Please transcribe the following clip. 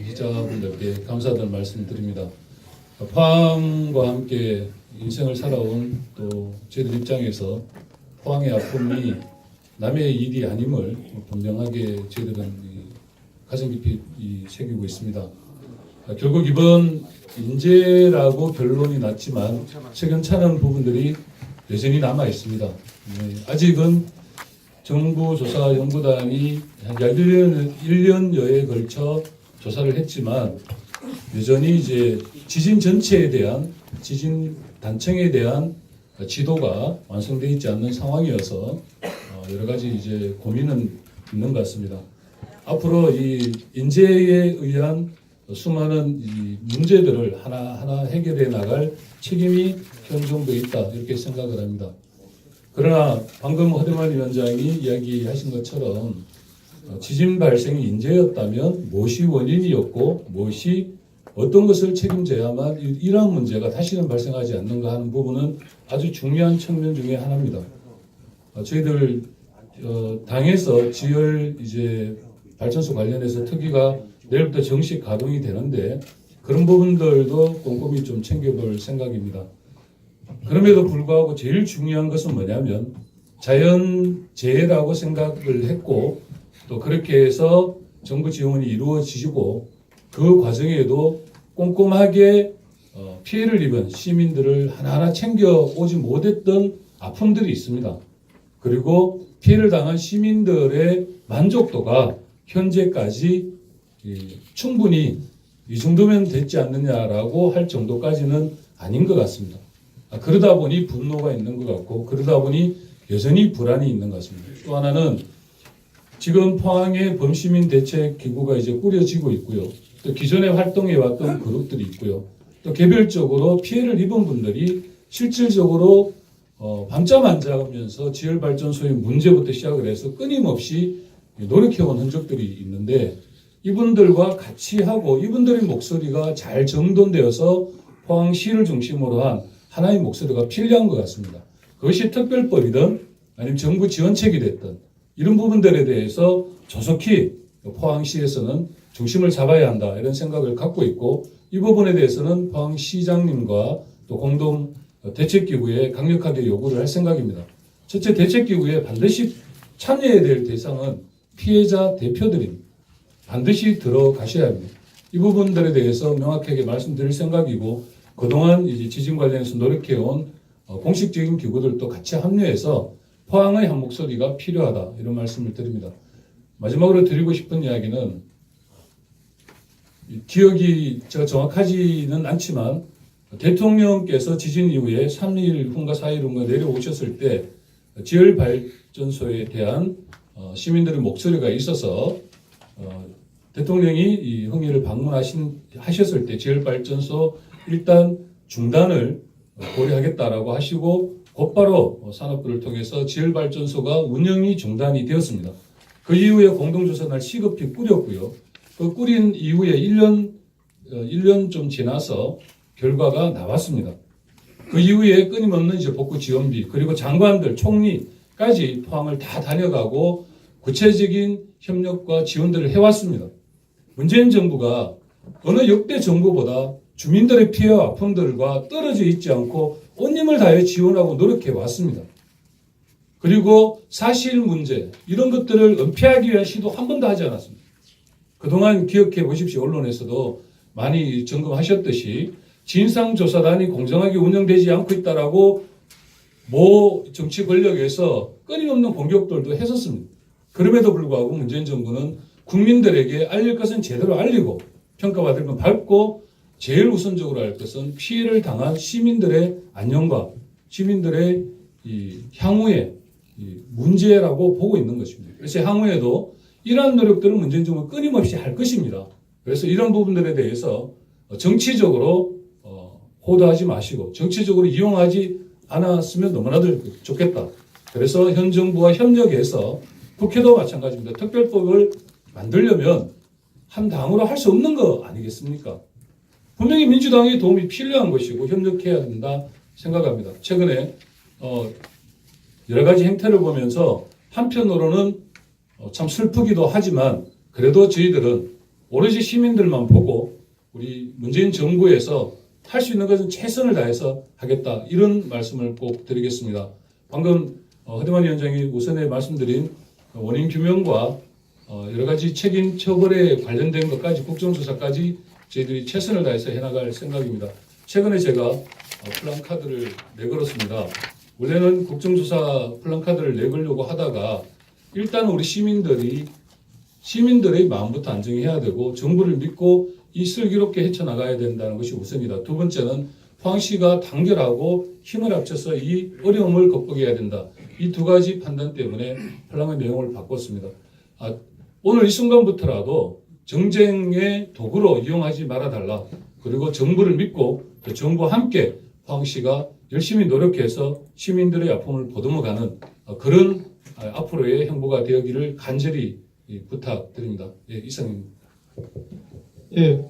기자분들께 감사드리는 말씀드립니다. 포항과 함께 인생을 살아온 또 저희들 입장에서 포항의 아픔이 남의 일이 아님을 분명하게 저희들은 가슴 깊이 새기고 있습니다. 결국 이번 인재라고 결론이 났지만 석연찮은 부분들이 여전히 남아 있습니다. 아직은 정부조사연구단이 한 1년여에 걸쳐 조사를 했지만 여전히 이제 지진 전체에 대한 지진 단층에 대한 지도가 완성되어 있지 않는 상황이어서 여러 가지 이제 고민은 있는 것 같습니다. 앞으로 이 인재에 의한 수많은 이 문제들을 하나하나 해결해 나갈 책임이 현 정부에 있다 이렇게 생각을 합니다. 그러나 방금 허대만 위원장이 이야기하신 것처럼 지진 발생이 인재였다면 무엇이 원인이었고 무엇이 어떤 것을 책임져야만 이러한 문제가 다시는 발생하지 않는가 하는 부분은 아주 중요한 측면 중에 하나입니다. 저희들 당에서 지열 이제 발전소 관련해서 특위가 내일부터 정식 가동이 되는데 그런 부분들도 꼼꼼히 좀 챙겨볼 생각입니다. 그럼에도 불구하고 제일 중요한 것은 뭐냐면 자연재해라고 생각을 했고 또 그렇게 해서 정부 지원이 이루어지고 그 과정에도 꼼꼼하게 피해를 입은 시민들을 하나하나 챙겨오지 못했던 아픔들이 있습니다. 그리고 피해를 당한 시민들의 만족도가 현재까지 충분히 이 정도면 됐지 않느냐라고 할 정도까지는 아닌 것 같습니다. 그러다 보니 분노가 있는 것 같고 그러다 보니 여전히 불안이 있는 것 같습니다. 또 하나는 지금 포항의 범시민 대책 기구가 이제 꾸려지고 있고요. 또 기존에 활동해왔던 그룹들이 있고요. 또 개별적으로 피해를 입은 분들이 실질적으로 밤잠 안 자면서 지열발전소의 문제부터 시작을 해서 끊임없이 노력해온 흔적들이 있는데 이분들과 같이 하고 이분들의 목소리가 잘 정돈되어서 포항시를 중심으로 한 하나의 목소리가 필요한 것 같습니다. 그것이 특별법이든 아니면 정부 지원책이 됐든 이런 부분들에 대해서 조속히 포항시에서는 중심을 잡아야 한다 이런 생각을 갖고 있고 이 부분에 대해서는 포항시장님과 또 공동 대책기구에 강력하게 요구를 할 생각입니다. 첫째, 대책기구에 반드시 참여해야 될 대상은 피해자 대표들입니다. 반드시 들어가셔야 합니다. 이 부분들에 대해서 명확하게 말씀드릴 생각이고 그동안 이제 지진 관련해서 노력해온 공식적인 기구들도 같이 합류해서 포항의 한 목소리가 필요하다 이런 말씀을 드립니다. 마지막으로 드리고 싶은 이야기는 기억이 제가 정확하지는 않지만 대통령께서 지진 이후에 3일 후인가 4일 후인가 내려오셨을 때 지열발전소에 대한 시민들의 목소리가 있어서 대통령이 이 흥리를 방문하셨을 때 지열발전소 일단 중단을 고려하겠다라고 하시고 곧바로 산업부를 통해서 지열발전소가 운영이 중단이 되었습니다. 그 이후에 공동조사날 시급히 꾸렸고요. 그 꾸린 이후에 1년 좀 지나서 결과가 나왔습니다. 그 이후에 끊임없는 이제 복구 지원비 그리고 장관들 총리까지 포항을 다 다녀가고 구체적인 협력과 지원들을 해왔습니다. 문재인 정부가 어느 역대 정부보다 주민들의 피해와 아픔들과 떨어져 있지 않고 온 힘을 다해 지원하고 노력해 왔습니다. 그리고 사실 문제 이런 것들을 은폐하기 위한 시도 한 번도 하지 않았습니다. 그동안 기억해 보십시오. 언론에서도 많이 점검하셨듯이 진상조사단이 공정하게 운영되지 않고 있다라고 모 정치 권력에서 끊임없는 공격들도 했었습니다. 그럼에도 불구하고 문재인 정부는 국민들에게 알릴 것은 제대로 알리고 평가받을 건 밟고 제일 우선적으로 할 것은 피해를 당한 시민들의 안녕과 시민들의 이 향후의 이 문제라고 보고 있는 것입니다. 그래서 향후에도 이러한 노력들을 문재인 정부가 끊임없이 할 것입니다. 그래서 이런 부분들에 대해서 정치적으로 호도하지 마시고 정치적으로 이용하지 않았으면 너무나도 좋겠다. 그래서 현 정부와 협력해서 국회도 마찬가지입니다. 특별법을 만들려면 한 당으로 할 수 없는 거 아니겠습니까? 분명히 민주당의 도움이 필요한 것이고 협력해야 된다 생각합니다. 최근에 여러 가지 행태를 보면서 한편으로는 참 슬프기도 하지만 그래도 저희들은 오로지 시민들만 보고 우리 문재인 정부에서 할 수 있는 것은 최선을 다해서 하겠다 이런 말씀을 꼭 드리겠습니다. 방금 허대만 위원장이 우선에 말씀드린 원인 규명과 여러 가지 책임 처벌에 관련된 것까지 국정조사까지 저희들이 최선을 다해서 해나갈 생각입니다. 최근에 제가 플랜카드를 내걸었습니다. 원래는 국정조사 플랜카드를 내걸려고 하다가 일단 우리 시민들의 마음부터 안정해야 되고 정부를 믿고 이 슬기롭게 헤쳐나가야 된다는 것이 우선이다. 두 번째는 포항시가 단결하고 힘을 합쳐서 이 어려움을 극복해야 된다. 이 두 가지 판단 때문에 플랜의 내용을 바꿨습니다. 오늘 이 순간부터라도 정쟁의 도구로 이용하지 말아달라. 그리고 정부를 믿고 그 정부와 함께 포항시가 열심히 노력해서 시민들의 아픔을 보듬어가는 그런 앞으로의 행보가 되기를 간절히 부탁드립니다. 예, 이상입니다. 예,